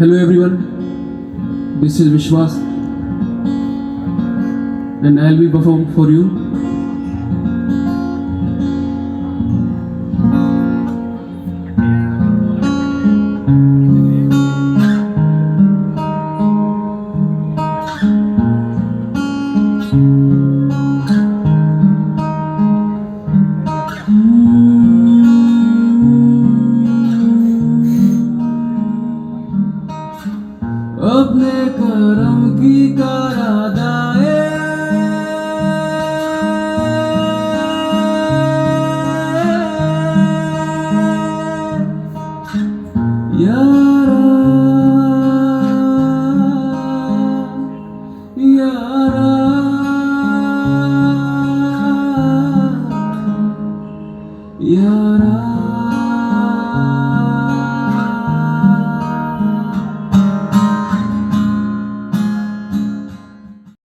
Hello everyone, this is Vishwas and I'll be performing for you. अपने करम की करादा